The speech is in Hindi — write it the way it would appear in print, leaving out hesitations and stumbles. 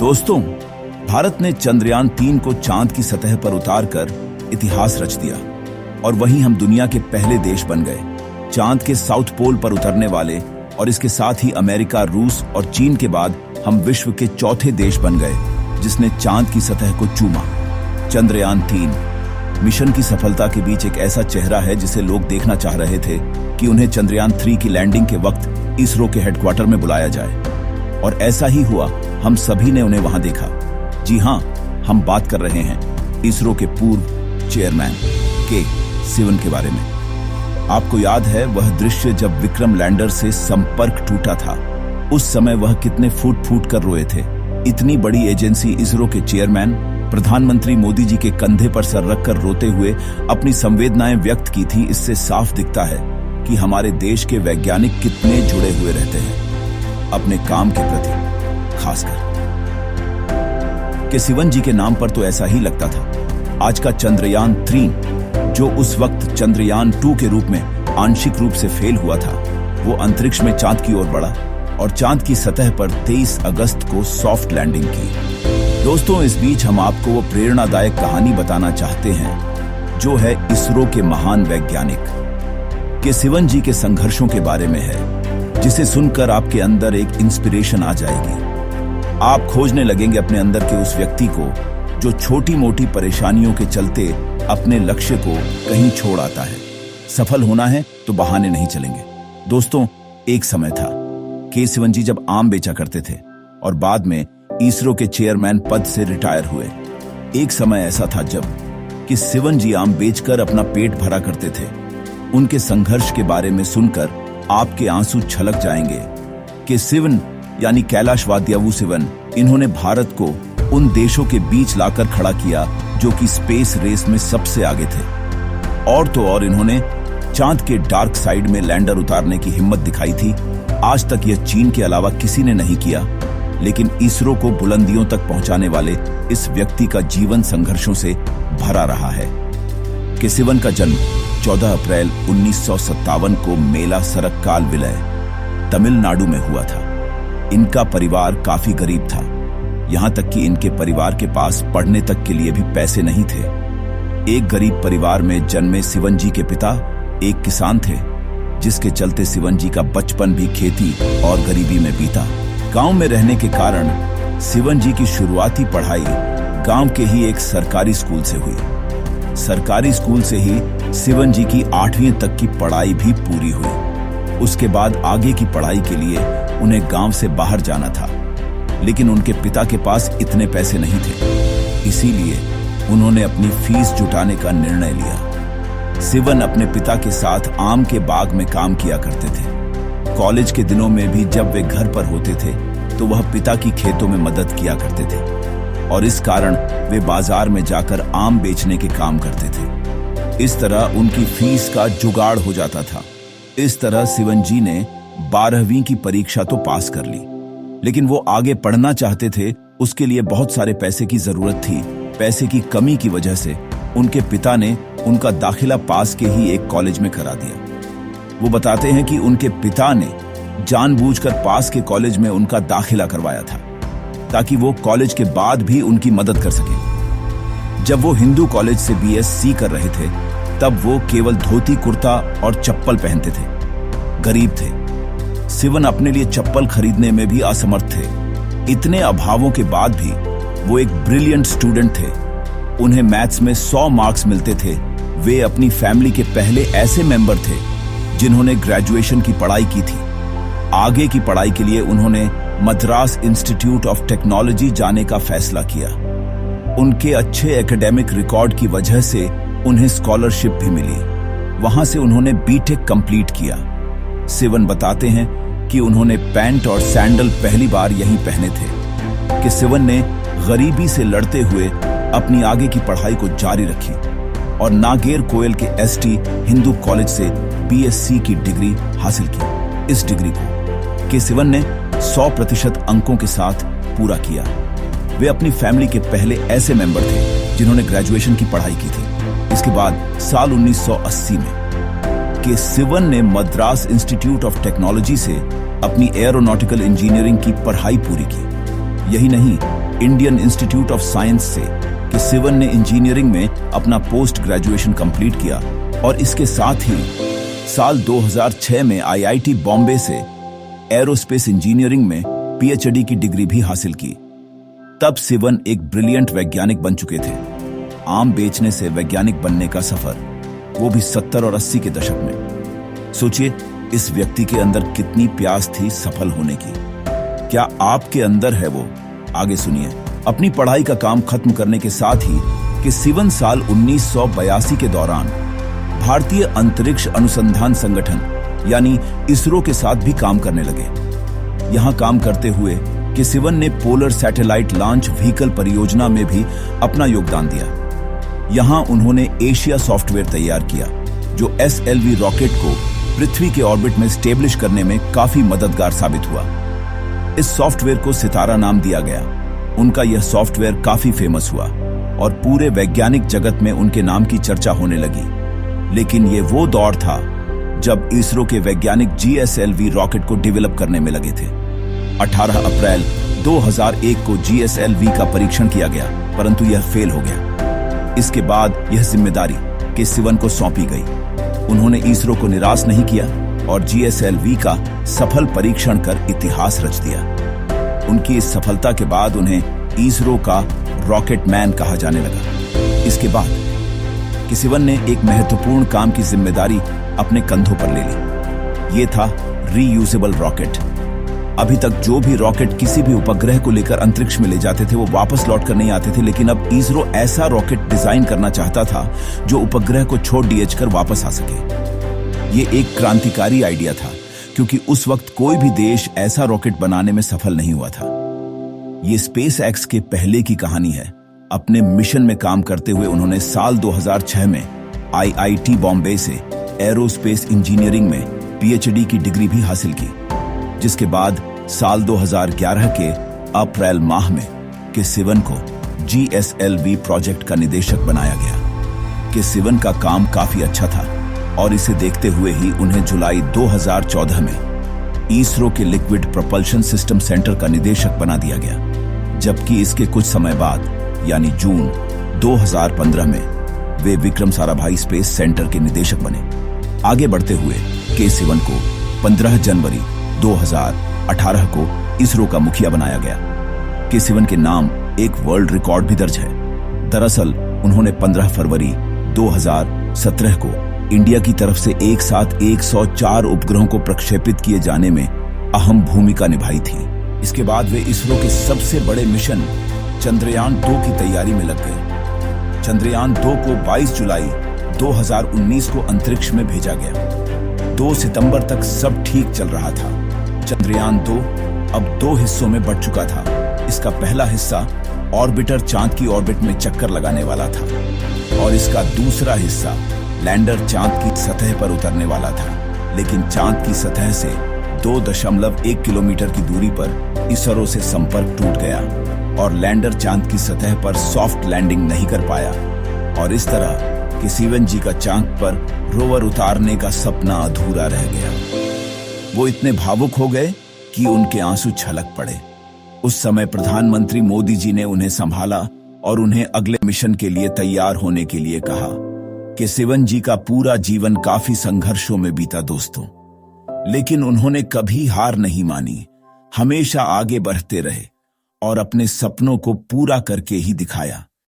दोस्तों, भारत ने चंद्रयान 3 को चांद की सतह पर उतारकर इतिहास रच दिया और वहीं हम दुनिया के पहले देश बन गए। चांद के साउथ पोल पर उतरने वाले और इसके साथ ही अमेरिका, रूस और चीन के बाद हम विश्व के चौथे देश बन गए जिसने चांद की सतह को चूमा। चंद्रयान 3 मिशन की सफलता के बीच एक ऐसा चेहरा है जिसे लोग देखना चाह रहे थे कि उन्हें चंद्रयान 3 की लैंडिंग के वक्त इसरो के हेडक्वार्टर में बुलाया जाए, और ऐसा ही हुआ। हम सभी ने उन्हें वहां देखा। जी हां, हम बात कर रहे हैं इसरो के पूर्व चेयरमैन के सिवन के बारे में। आपको याद है वह दृश्य जब विक्रम लैंडर से संपर्क टूटा था? उस समय वह कितने फूट फूट कर रोए थे। इतनी बड़ी एजेंसी इसरो के चेयरमैन प्रधानमंत्री मोदी जी के कंधे पर सर रखकर रोते हुए अपनी संवेदनाएं व्यक्त की थी। इससे साफ दिखता है कि हमारे देश के वैज्ञानिक कितने जुड़े हुए रहते हैं अपने काम के प्रति। खासकर के सिवन जी के नाम पर तो ऐसा ही लगता था। आज का चंद्रयान 3 जो उस वक्त चंद्रयान 2 के रूप में आंशिक रूप से फेल हुआ था, वो अंतरिक्ष में चांद की ओर बढ़ा और चांद की सतह पर 23 अगस्त को सॉफ्ट लैंडिंग की। दोस्तों, इस बीच हम आपको वो प्रेरणादायक कहानी बताना चाहते हैं जो है इसरो के महान वैज्ञानिक के सिवन जी के संघर्षों के बारे में है, जिसे सुनकर आपके अंदर एक इंस्पिरेशन आ जाएगी। आप खोजने लगेंगे अपने अंदर के उस व्यक्ति को जो छोटी मोटी परेशानियों के चलते अपने लक्ष्य को कहीं छोड़ आता है। सफल होना है तो बहाने नहीं चलेंगे। दोस्तों, एक समय था के सिवन जी जब आम बेचा करते थे और बाद में इसरो के चेयरमैन पद से रिटायर हुए। एक समय ऐसा था जब कि सिवन जी आम बेचकर अपना पेट भरा करते थे। उनके संघर्ष के बारे में सुनकर आपके आंसू छलक जाएंगे कि सिवन यानी कैलाश वादियावुसिवन, इन्होंने भारत को उन देशों के बीच लाकर खड़ा किया जो कि स्पेस रेस में सबसे आगे थे। और तो और इन्होंने चांद के डार्क साइड में लैंडर उतारने की हिम्मत दिखाई थी। आज तक यह चीन के अलावा किसी ने नहीं किया, लेकिन इसरो को बुलंदियों तक पहुंचाने वाले इस व्यक्ति का जीवन संघर्षों से भरा रहा है। के सिवन का जन्म 14 अप्रैल 1957 को मेला सरक्काल विलय, तमिलनाडु में हुआ था। इनका परिवार काफी गरीब था, यहां तक कि इनके परिवार के पास पढ़ने तक के लिए भी पैसे नहीं थे। एक गरीब परिवार में जन्मे सिवन जी के पिता एक किसान थे, जिसके चलते सिवन जी का बचपन भी खेती और गरीबी में बीता। गांव में रहने के कारण सिवन जी की शुरुआती पढ़ाई गांव के ही एक सरकारी स्कूल से हुई। सरकारी स्कूल से ही सिवन जी की 8वीं तक की पढ़ाई भी पूरी हुई। उसके बाद आगे की पढ़ाई के लिए उन्हें गांव से बाहर जाना था, लेकिन उनके पिता के पास इतने पैसे नहीं थे। इसीलिए उन्होंने अपनी फीस जुटाने का निर्णय लिया। सिवन अपने पिता के साथ आम के बाग में काम किया करते थे। कॉलेज के दिनों में भी जब वे घर पर होते थे तो वह पिता की खेतों में मदद किया करते थे, और इस कारण वे बाजार में जाकर आम बेचने के काम करते थे। इस तरह उनकी फीस का जुगाड़ हो जाता था। इस तरह सिवन जी ने 12वीं की परीक्षा तो पास कर ली, लेकिन वो आगे पढ़ना चाहते थे। उसके लिए बहुत सारे पैसे की जरूरत थी। पैसे की कमी की वजह से उनके पिता ने उनका दाखिला पास के ही एक कॉलेज में करा दिया। वो बताते हैं कि उनके पिता ने जानबूझकर पास के कॉलेज में उनका दाखिला करवाया था ताकि वो कॉलेज के बाद भी उनकी मदद कर सके। जब वो हिंदू कॉलेज से BSc कर रहे थे तब वो केवल धोती कुर्ता और चप्पल पहनते थे। गरीब थे। सिवन अपने लिए चप्पल खरीदने में भी असमर्थ थे। इतने अभावों के बाद भी वो एक ब्रिलियंट स्टूडेंट थे। उन्हें मैथ्स में 100 मार्क्स मिलते थे। वे अपनी फैमिली के पहले ऐसे मेंबर थे जिन्होंने ग्रेजुएशन की पढ़ाई की थी। आगे की पढ़ाई के लिए उन्होंने मद्रास इंस्टीट्यूट ऑफ टेक्नोलॉजी जाने का फैसला किया। उनके अच्छे एकेडमिक रिकॉर्ड की वजह से उन्हें स्कॉलरशिप भी मिली। वहां से उन्होंने बीटेक कंप्लीट किया। सिवन बताते हैं कि उन्होंने पैंट और सैंडल पहली बार यहीं पहने थे कि सिवन ने गरीबी से लड़ते हुए अपनी आगे की पढ़ाई को जारी रखी और नागेरकोइल के ST हिंदू कॉलेज से BSc की डिग्री हासिल की। इस डिग्री को के सिवन ने 100% अंकों के साथ पूरा किया। वे अपनी फैमिली के पहले ऐसे मेंबर थे जिन्होंने ग्रेजुएशन की पढ़ाई की थी। इसके बाद साल 1980 में के सिवन ने मद्रास इंस्टीट्यूट ऑफ टेक्नोलॉजी से अपनी एरोनॉटिकल इंजीनियरिंग की पढ़ाई पूरी की। यही नहीं, इंडियन इंस्टीट्यूट ऑफ साइंस से कि सिवन ने इंजीनियरिंग में अपना पोस्ट ग्रेजुएशन कंप्लीट किया और इसके साथ ही साल 2006 में आईआईटी बॉम्बे से एरोस्पेस इंजीनियरिंग में पीएचडी की डिग्री भी हासिल की। तब सिवन एक ब्रिलियंट वैज्ञानिक बन चुके थे। आम बेचने से वैज्ञानिक बनने का सफर, वो भी 70 और 80 के दशक में। सोचिए इस व्यक्ति के अंदर कितनी प्यास थी सफल होने की। क्या आपके अंदर है वो? आगे सुनिए। अपनी पढ़ाई का काम खत्म करने के साथ ही कि सिवन साल 1982 के दौरान भारतीय अंतरिक्ष अनुसंधान संगठन यानी इसरो के साथ भी काम करने लगे। यहां काम करते हुए कि सिवन ने पोलर सैटेलाइट लॉन्च व्हीकल परियोजना में भी अपना योगदान दिया। यहां उन्होंने एशिया सॉफ्टवेयर तैयार किया जो एसएलवी रॉकेट को पृथ्वी के ऑर्बिट में स्टेब्लिश करने में काफी मददगार साबित हुआ। इस सॉफ्टवेयर को सितारा नाम दिया गया। उनका यह सॉफ्टवेयर काफी फेमस हुआ और पूरे वैज्ञानिक जगत में उनके नाम की चर्चा होने लगी। लेकिन यह वो दौर था जब इसरो के वैज्ञानिक जीएसएलवी रॉकेट को डेवलप करने में लगे थे। 18 अप्रैल 2001 को जीएसएलवी का परीक्षण किया गया, परंतु यह फेल हो गया। इसके बाद यह जिम्मेदारी के सिवन को सौंपी गई। उन्होंने इसरो को निराश नहीं किया और जीएसएलवी का सफल परीक्षण कर इतिहास रच दिया। उनकी इस सफलता के बाद उन्हें इसरो का रॉकेट मैन कहा जाने लगा। इसके बाद कि सिवन ने एक महत्वपूर्ण काम की जिम्मेदारी अपने कंधों पर ले ली। ये था रीयूजेबल रॉकेट। अभी तक जो भी रॉकेट किसी भी उपग्रह को लेकर अंतरिक्ष में ले जाते थे वो वापस लौट कर नहीं आते थे, लेकिन अब इसरो ऐसा रॉकेट डिजाइन करना चाहता था जो उपग्रह को छोड़ डीएच कर वापस आ सके। ये एक क्रांतिकारी आइडिया था क्योंकि उस वक्त कोई भी देश ऐसा रॉकेट बनाने में सफल नहीं हुआ था। ये स्पेस एक्स के पहले की कहानी है। अपने मिशन में काम करते हुए उन्होंने साल 2006 में आईआईटी बॉम्बे से एरोस्पेस इंजीनियरिंग में पीएचडी की डिग्री भी हासिल की, जिसके बाद साल 2011 के अप्रैल माह में के सिवन को जीएसएलवी प्रोजेक्ट का निदेशक बनाया गया। के सिवन का काम काफी अच्छा था और इसे देखते हुए ही उन्हें जुलाई 2014 में इसरो के लिक्विड प्रोपल्शन सिस्टम सेंटर का निदेशक बना दिया गया, जबकि इसके कुछ समय बाद यानी जून 2015 में वे विक्रम साराभाई स्पेस सेंटर के निदेशक बने। आगे बढ़ते हुए के सिवन को 15 जनवरी 2018 को इसरो का मुखिया बनाया गया। के सिवन के नाम एक वर्ल्ड रिकॉर्ड भी दर्ज है। दरअसल उन्होंने 15 फरवरी 2017 को इंडिया की तरफ से एक साथ 104 उपग्रहों को प्रक्षेपित किए जाने में अहम भूमिका निभाई थी। इसके बाद वे इसरो के सबसे बड़े मिशन चंद्रयान 2 की तैयारी में लग गए। चंद्रयान 2 को 22 जुलाई 2019 को अंतरिक्ष में भेजा गया। 2 सितंबर तक सब ठीक चल रहा था। चंद्रयान 2 अब 2 हिस्सों में बढ़ चुका था। इसका पहला हिस्सा ऑर्बिटर चांद की ऑर्बिट में चक्कर लगाने वाला था और इसका दूसरा हिस्सा लैंडर चांद की सतह पर उतरने वाला था। लेकिन चांद की सतह से 2.1 किलोमीटर की दूरी पर इसरो से संपर्क टूट गया और लैंडर चांद की सतह पर सॉफ्ट लैंडिंग नहीं कर पाया और इस तरह कि सिवन जी का चांद पर रोवर उतारने का सपना अधूरा रह गया। वो इतने भावुक हो गए कि उनके आंसू छलक पड़े। उस समय प्रधानमंत्री मोदी जी ने उन्हें संभाला और उन्हें अगले मिशन के लिए तैयार होने के लिए कहा। कि सिवन जी का पूरा जीवन काफी संघर्षों में बीता दोस्तों, लेकिन उन्होंने कभी हार नहीं मानी, हमेशा आगे बढ़ते रहे और अपने सपनों को पूरा करके ही दिखाया।